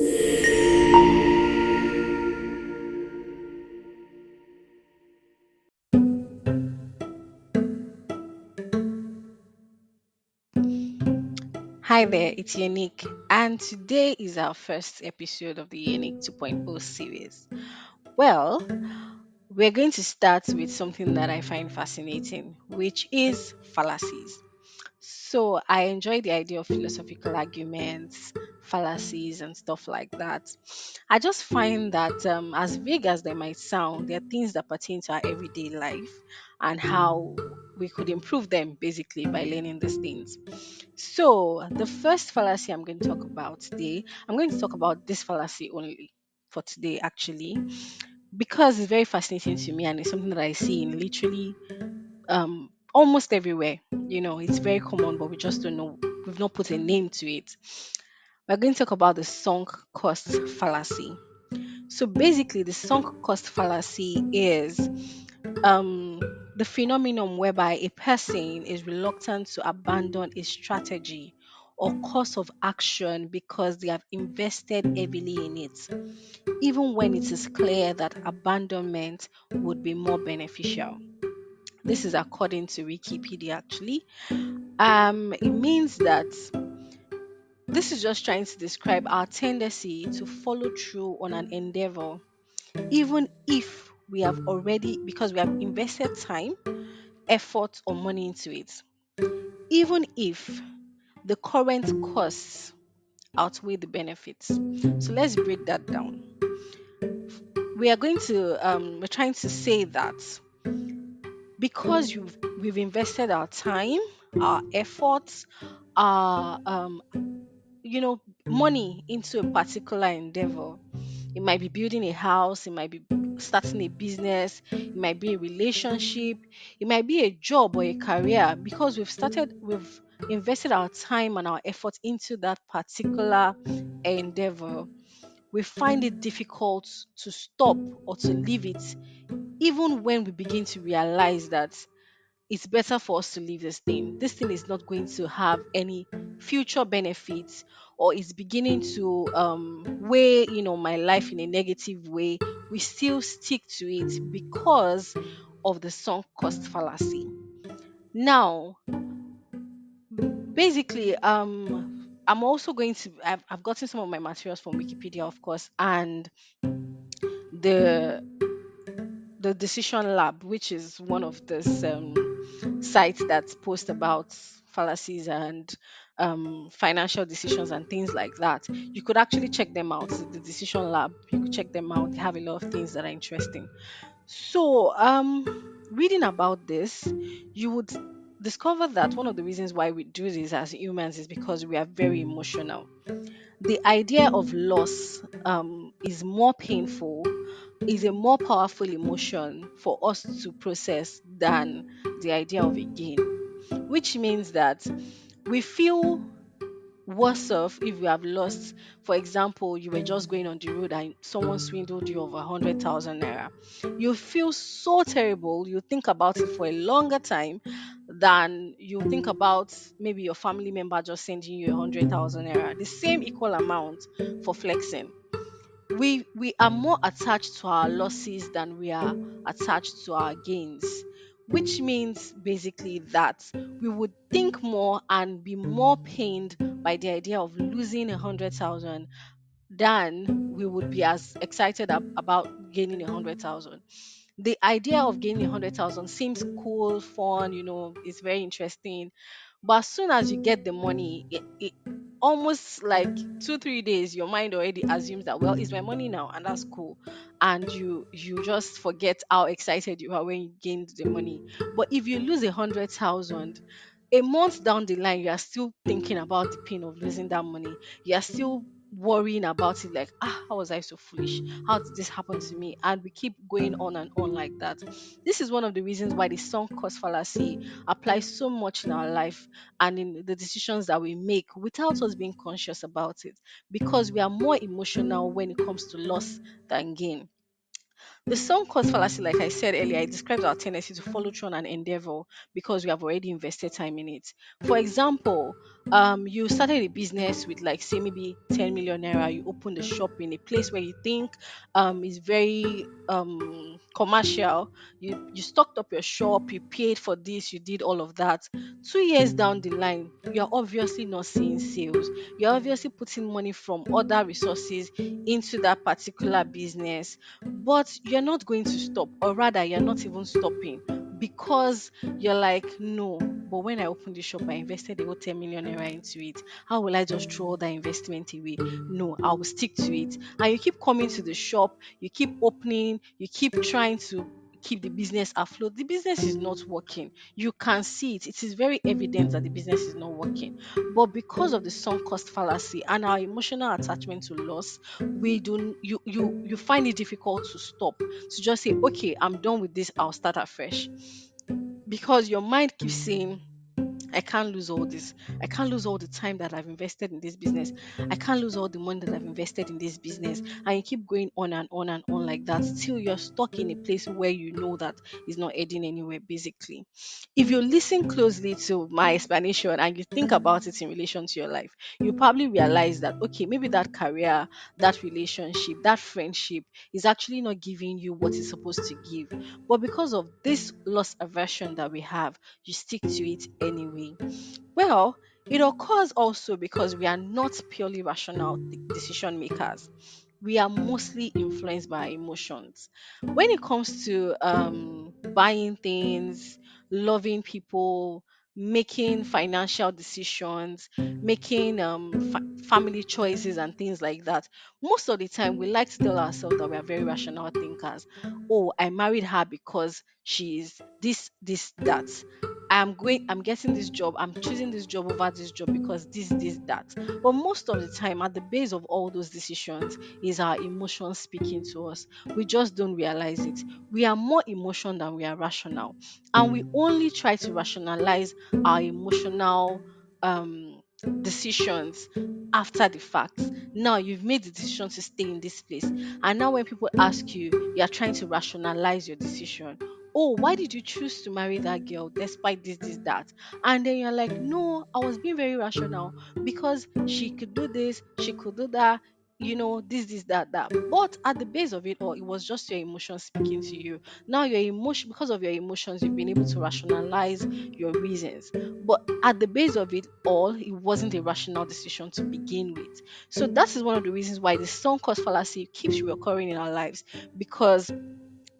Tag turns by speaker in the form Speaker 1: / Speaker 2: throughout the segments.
Speaker 1: Hi there, it's Unique, and today is our first episode of the Unique 2.0 series. Well, we're going to start with something that I find fascinating, which is fallacies. So, I enjoy the idea of philosophical arguments, fallacies, and stuff like that. I just find that, as vague as they might sound, they're things that pertain to our everyday life and how we could improve them basically by learning these things. So, the first fallacy I'm going to talk about today, I'm going to talk about this fallacy only for today, actually, because it's very fascinating to me and it's something that I see in literally almost everywhere. It's very common, but we just don't know, we've not put a name to it. We're going to talk about the sunk cost fallacy. So, basically, the sunk cost fallacy is um, the phenomenon whereby a person is reluctant to abandon a strategy or course of action because they have invested heavily in it, even when it is clear that abandonment would be more beneficial. This is according to Wikipedia, actually. It means that this is just trying to describe our tendency to follow through on an endeavor, even if we have already, because we have invested time, effort, or money into it, even if the current costs outweigh the benefits. So let's break that down. We're trying to say that because we've invested our time, our efforts, our money into a particular endeavor. It might be building a house, it might be starting a business, it might be a relationship, it might be a job or a career. Because we've invested our time and our effort into that particular endeavor, we find it difficult to stop or to leave it, even when we begin to realize that it's better for us to leave this thing. This thing is not going to have any future benefits, or it's beginning to weigh, my life in a negative way. We still stick to it because of the sunk cost fallacy. Now, basically, I'm also going to. I've gotten some of my materials from Wikipedia, of course, and the the Decision Lab, which is one of this sites that post about fallacies and financial decisions and things like that. You could actually check them out. The Decision Lab, you could check them out. They have a lot of things that are interesting. So, reading about this, you would discover that one of the reasons why we do this as humans is because we are very emotional. The idea of loss is more painful, is a more powerful emotion for us to process than the idea of a gain, which means that we feel worse off if we have lost. For example, you were just going on the road and someone swindled you of 100,000 naira. You feel so terrible. You think about it for a longer time than you think about maybe your family member just sending you 100,000 naira. The same equal amount for flexing. We are more attached to our losses than we are attached to our gains, which means basically that we would think more and be more pained by the idea of losing 100,000 than we would be as excited about gaining 100,000. The idea of gaining 100,000 seems cool, fun, it's very interesting. But as soon as you get the money, it almost like 2 3 days, your mind already assumes that, well, it's my money now, and that's cool. And you just forget how excited you are when you gained the money. But if you lose 100,000, a month down the line, you are still thinking about the pain of losing that money. You are still worrying about it, like, how was I so foolish? How did this happen to me? And we keep going on and on like that. This is one of the reasons why the sunk cost fallacy applies so much in our life and in the decisions that we make without us being conscious about it, because we are more emotional when it comes to loss than gain. The sunk cost fallacy, like I said earlier, it describes our tendency to follow through on an endeavor because we have already invested time in it. For example, you started a business with, like, say maybe 10 million naira. You opened a shop in a place where you think is very commercial. You stocked up your shop, you paid for this, you did all of that. 2 years down the line, you're obviously not seeing sales. You're obviously putting money from other resources into that particular business, but you're not going to stop, or rather, you're not even stopping, because you're like, no. But when I opened the shop, I invested a whole 10 million naira into it. How will I just throw all that investment away? No, I will stick to it. And you keep coming to the shop, you keep opening, you keep trying to keep the business afloat. The business is not working. You can see it. It is very evident that the business is not working. But because of the sunk cost fallacy and our emotional attachment to loss, we do you find it difficult to stop, to just say, okay, I'm done with this, I'll start afresh, because your mind keeps saying, I can't lose all this. I can't lose all the time that I've invested in this business. I can't lose all the money that I've invested in this business. And you keep going on and on and on like that till you're stuck in a place where you know that is not heading anywhere, basically. If you listen closely to my explanation and you think about it in relation to your life, you probably realize that, okay, maybe that career, that relationship, that friendship is actually not giving you what it's supposed to give. But because of this loss aversion that we have, you stick to it anyway. Well, it occurs also because we are not purely rational decision makers. We are mostly influenced by our emotions. When it comes to buying things, loving people, making financial decisions, making family choices, and things like that, most of the time we like to tell ourselves that we are very rational thinkers. Oh, I married her because she's this, that. I'm getting this job, I'm choosing this job over this job because this, that. But most of the time, at the base of all those decisions is our emotions speaking to us. We just don't realize it. We are more emotion than we are rational. And we only try to rationalize our emotional um decisions after the fact. Now you've made the decision to stay in this place. And now when people ask you, you are trying to rationalize your decision. Oh, why did you choose to marry that girl despite this, that? And then you're like, no, I was being very rational because she could do this, she could do that, this, that, that. But at the base of it all, it was just your emotions speaking to you. Now, your emotion, because of your emotions, you've been able to rationalize your reasons. But at the base of it all, it wasn't a rational decision to begin with. So that is one of the reasons why the sunk cost fallacy keeps reoccurring in our lives, because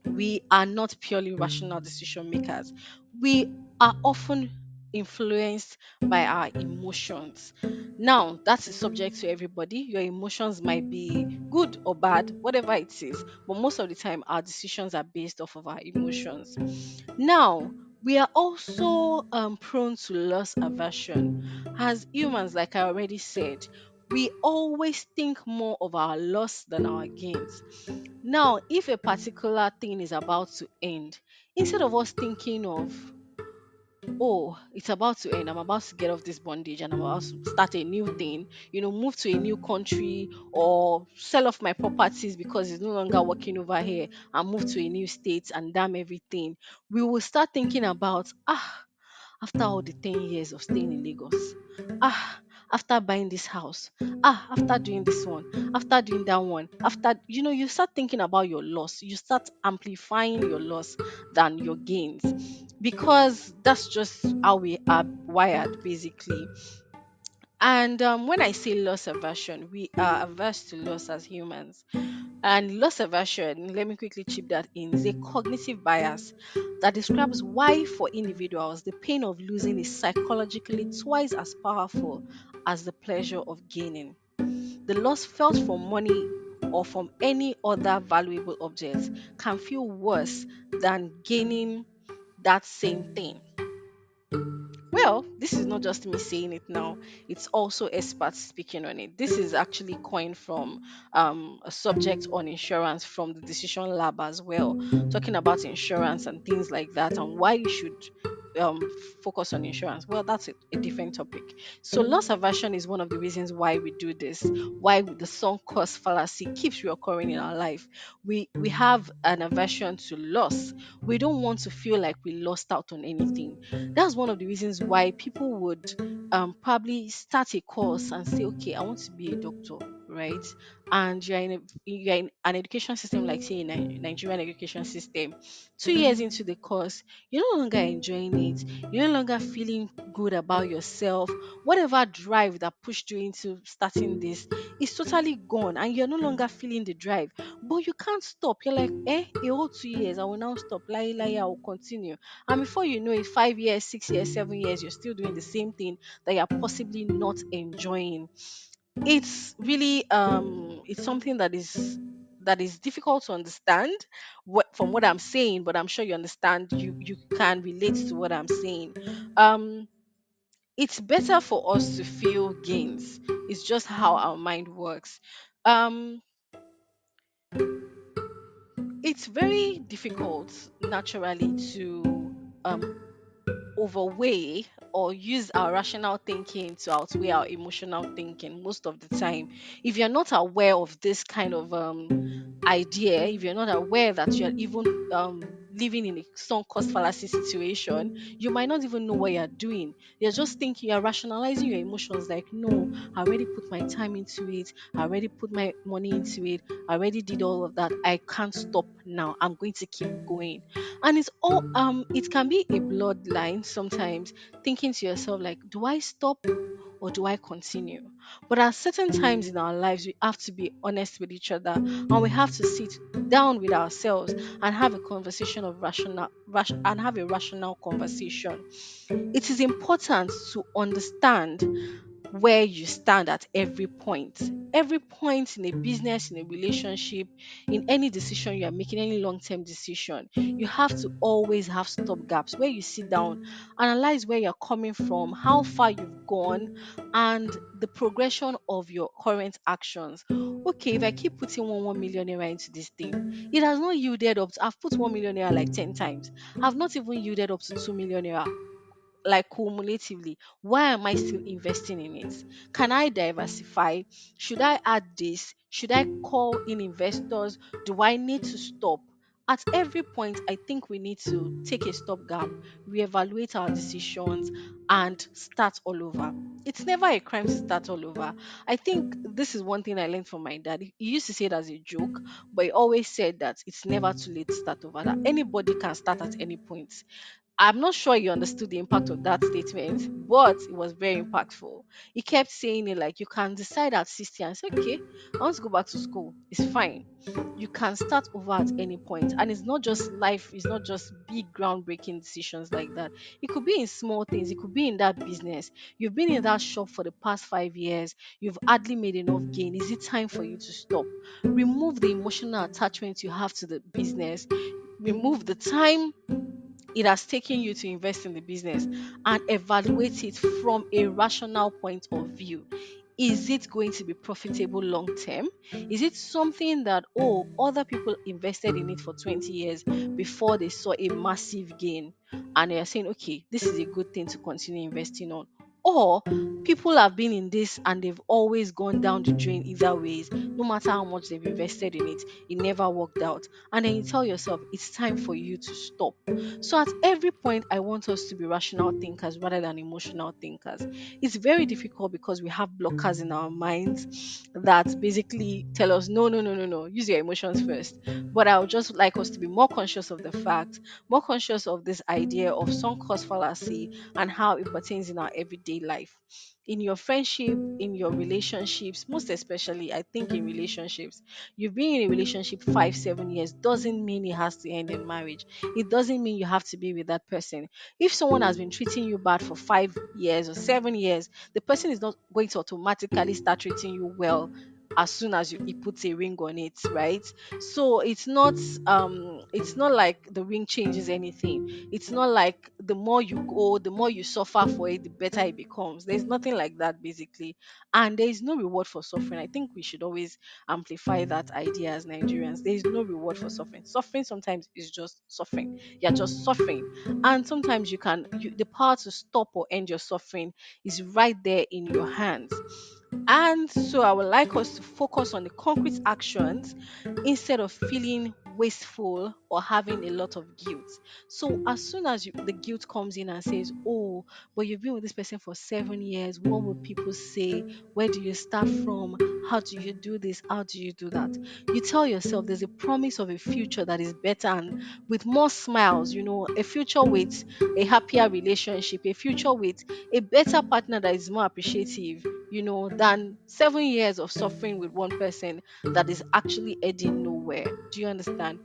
Speaker 1: we are not purely rational decision makers. We are often influenced by our emotions. Now, that is subject to everybody. Your emotions might be good or bad, whatever it is, but most of the time, our decisions are based off of our emotions. Now, we are also prone to loss aversion. As humans, like I already said, we always think more of our loss than our gains. Now, if a particular thing is about to end, instead of us thinking of, oh, it's about to end, I'm about to get off this bondage and I'm about to start a new thing, move to a new country or sell off my properties because it's no longer working over here and move to a new state and damn everything, we will start thinking about, after all the 10 years of staying in Lagos, ah, after buying this house, after doing this one, after doing that one, after, you start thinking about your loss. You start amplifying your loss than your gains, because that's just how we are wired, basically. And when I say loss aversion, we are averse to loss as humans. And loss aversion, let me quickly chip that in, is a cognitive bias that describes why, for individuals, the pain of losing is psychologically twice as powerful as the pleasure of gaining. The loss felt from money or from any other valuable object can feel worse than gaining that same thing. Well, this is not just me saying it now, it's also experts speaking on it. This is actually coined from a subject on insurance from the Decision Lab as well, talking about insurance and things like that, and why you should focus on insurance. Well, that's a different topic. So loss aversion is one of the reasons why we do this, why the sunk cost fallacy keeps reoccurring in our life. We have an aversion to loss. We don't want to feel like we lost out on anything. That's one of the reasons why people would probably start a course and say, okay, I want to be a doctor, right? And you're in an education system like, say, in Nigerian education system. 2 years into the course, you're no longer enjoying it. You're no longer feeling good about yourself. Whatever drive that pushed you into starting this is totally gone, and you're no longer feeling the drive. But you can't stop. You're like, a whole 2 years, I will now stop. Lie, I will continue. And before you know it, 5 years, 6 years, 7 years, you're still doing the same thing that you're possibly not enjoying. It's really it's something that is difficult to understand from what I'm saying, but I'm sure you understand. You can relate to what I'm saying. um it's better for us to feel gains. It's just how our mind works. um it's very difficult naturally to um overweigh or use our rational thinking to outweigh our emotional thinking most of the time. If you're not aware of this kind of idea, if you're not aware that you're even living in a sunk cost fallacy situation, you might not even know what you're doing. You're just thinking, you're rationalizing your emotions like, no, I already put my time into it, I already put my money into it, I already did all of that. I can't stop now. I'm going to keep going. And it's all it can be a bloodline sometimes, thinking to yourself like, do I stop or do I continue? But at certain times in our lives, we have to be honest with each other, and we have to sit down with ourselves and have a conversation of and have a rational conversation. It is important to understand where you stand at every point. Every point in a business, in a relationship, in any decision you are making, any long term decision, you have to always have stop gaps where you sit down, analyze where you're coming from, how far you've gone, and the progression of your current actions. Okay, if I keep putting one million naira into this thing, it has not yielded up. I've put 1 million naira like 10 times. I've not even yielded up to 2 million naira, like cumulatively. Why am I still investing in it? Can I diversify? Should I add this? Should I call in investors? Do I need to stop? At every point, I think we need to take a stopgap, reevaluate our decisions, and start all over. It's never a crime to start all over. I think this is one thing I learned from my dad. He used to say it as a joke, but he always said that it's never too late to start over, that anybody can start at any point. I'm not sure you understood the impact of that statement, but it was very impactful. He kept saying it like, you can decide at 60 and say, okay, I want to go back to school. It's fine. You can start over at any point. And it's not just life, it's not just big groundbreaking decisions like that. It could be in small things, it could be in that business. You've been in that shop for the past 5 years, you've hardly made enough gain. Is it time for you to stop? Remove the emotional attachment you have to the business, remove the time it has taken you to invest in the business, and evaluate it from a rational point of view. Is it going to be profitable long term? Is it something that, oh, other people invested in it for 20 years before they saw a massive gain, and they are saying, okay, this is a good thing to continue investing on? Or people have been in this and they've always gone down the drain either ways, no matter how much they've invested in it, it never worked out. And then you tell yourself, it's time for you to stop. So at every point, I want us to be rational thinkers rather than emotional thinkers. It's very difficult because we have blockers in our minds that basically tell us, no, no, no, no, no, use your emotions first. But I would just like us to be more conscious of the fact, more conscious of this idea of sunk cost fallacy and how it pertains in our everyday life. In your friendship, in your relationships, most especially, I think in relationships, you've been in a relationship 5, 7 years doesn't mean it has to end in marriage. It doesn't mean you have to be with that person. If someone has been treating you bad for 5 years or 7 years, the person is not going to automatically start treating you well as soon as he puts a ring on it, right? So it's not like the ring changes anything. It's not like the more you go, the more you suffer for it, the better it becomes. There's nothing like that basically. And there is no reward for suffering. I think we should always amplify that idea as Nigerians. There is no reward for suffering. Suffering sometimes is just suffering. You're just suffering. And sometimes the power to stop or end your suffering is right there in your hands. And so I would like us to focus on the concrete actions instead of feeling wasteful or having a lot of guilt. So as soon as the guilt comes in and says, "Oh, but you've been with this person for 7 years. What will people say? Where do you start from? How do you do this? How do you do that?" You tell yourself there's a promise of a future that is better and with more smiles, a future with a happier relationship, a future with a better partner that is more appreciative, than 7 years of suffering with one person that is actually heading nowhere. Do you understand?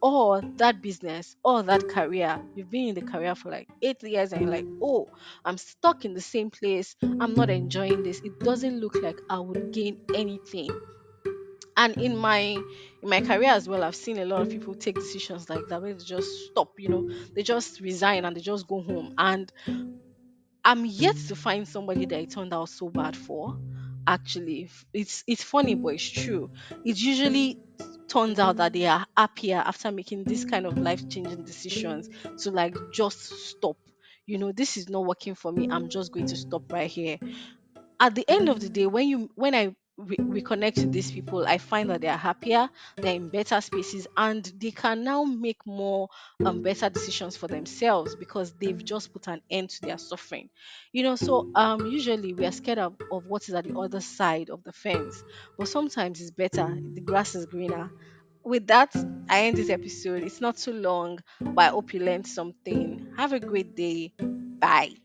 Speaker 1: Or that business or that career, you've been in the career for like 8 years and you're like, "Oh, I'm stuck in the same place. I'm not enjoying this. It doesn't look like I would gain anything." And in my career as well, I've seen a lot of people take decisions like that where they just stop, they just resign and they just go home. And I'm yet to find somebody that it turned out so bad for. Actually, it's funny, but it's true. It usually turns out that they are happier after making this kind of life changing decisions to like just stop. This is not working for me. I'm just going to stop right here. At the end of the day, when I reconnect to these people, I find that they are happier, they're in better spaces, and they can now make more better decisions for themselves because they've just put an end to their suffering. So usually we are scared of what is at the other side of the fence, but sometimes it's better, the grass is greener. With that, I end this episode. It's not too long, but I hope you learned something. Have a great day. Bye.